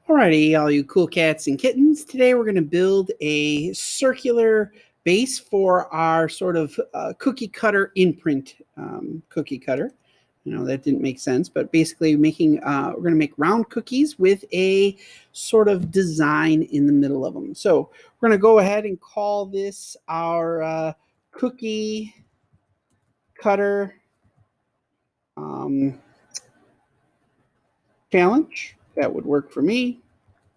Alrighty, all you cool cats and kittens. Today we're going to build a circular base for our sort of cookie cutter imprint cookie cutter. That didn't make sense, but basically we're going to make round cookies with a sort of design in the middle of them. So we're going to go ahead and call this our cookie cutter challenge. That would work for me.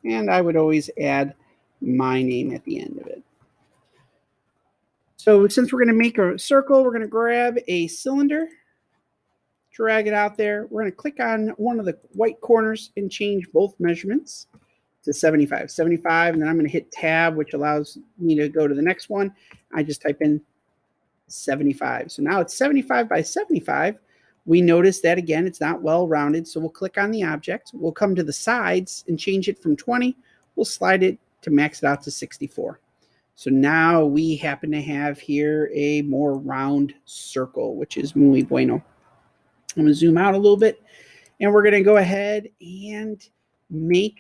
And I would always add my name at the end of it. So since we're going to make a circle, we're going to grab a cylinder, drag it out there. We're going to click on one of the white corners and change both measurements to 75. 75, and then I'm going to hit tab, which allows me to go to the next one. I just type in 75. So now it's 75 by 75. We notice that, again, it's not well rounded, so we'll click on the object. We'll come to the sides and change it from 20. We'll slide it to max it out to 64. So now we happen to have here a more round circle, which is muy bueno. I'm going to zoom out a little bit, and we're going to go ahead and I'm going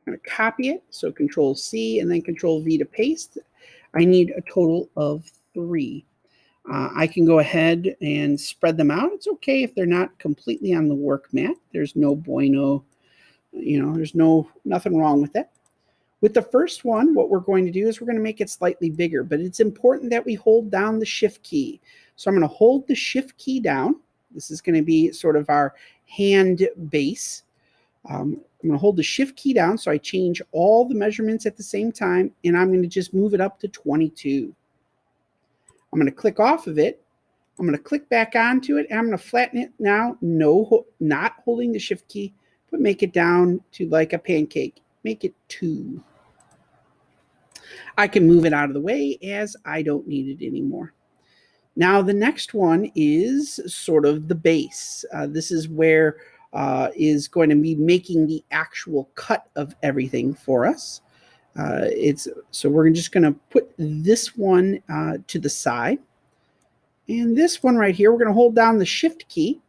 to copy it. So Control C and then Control V to paste. I need a total of 3. I can go ahead and spread them out. It's okay if they're not completely on the work mat. There's no bueno, there's nothing wrong with that. With the first one, what we're going to do is we're going to make it slightly bigger, but it's important that we hold down the shift key. So I'm going to hold the shift key down. This is going to be sort of our hand base. I'm going to hold the shift key down so I change all the measurements at the same time, and I'm going to just move it up to 22. I'm going to click off of it. I'm going to click back onto it, and I'm going to flatten it now. No, not holding the shift key, but make it down to like a pancake. Make it 2. I can move it out of the way as I don't need it anymore. Now the next one is sort of the base. This is where is going to be making the actual cut of everything for us. So we're just going to put this one to the side. And this one right here, we're going to hold down the shift key.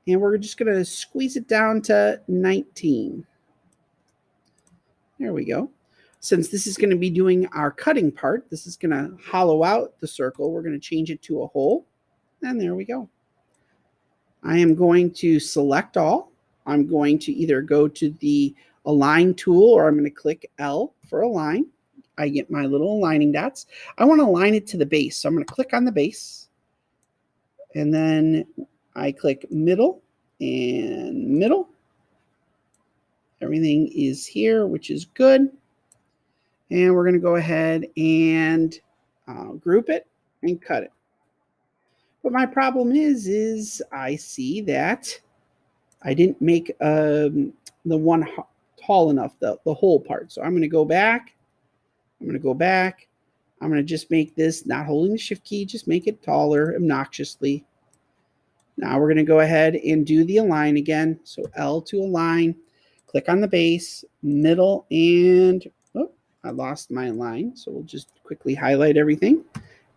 And we're just going to squeeze it down to 19. There we go. Since this is going to be doing our cutting part, this is going to hollow out the circle. We're going to change it to a hole. And there we go. I am going to select all. I'm going to either go to the Align tool, or I'm going to click L for Align. I get my little aligning dots. I want to align it to the base. So I'm going to click on the base. And then I click Middle and Middle. Everything is here, which is good. And we're going to go ahead and group it and cut it. But my problem is I see that I didn't make the one tall enough, the whole part. So I'm going to go back. I'm going to go back. I'm going to just make this, not holding the shift key, just make it taller obnoxiously. Now we're going to go ahead and do the align again. So L to align. Click on the base, middle, and I lost my line, so we'll just quickly highlight everything.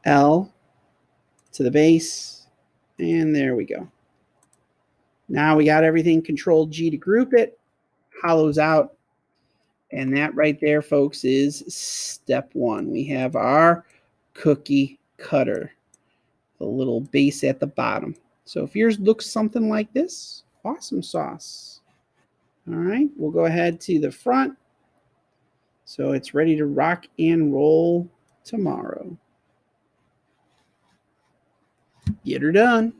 L to the base, and there we go. Now we got everything. Control G to group it, hollows out, and that right there, folks, is step 1. We have our cookie cutter, the little base at the bottom. So if yours looks something like this, awesome sauce. All right, we'll go ahead to the front. So it's ready to rock and roll tomorrow. Get her done.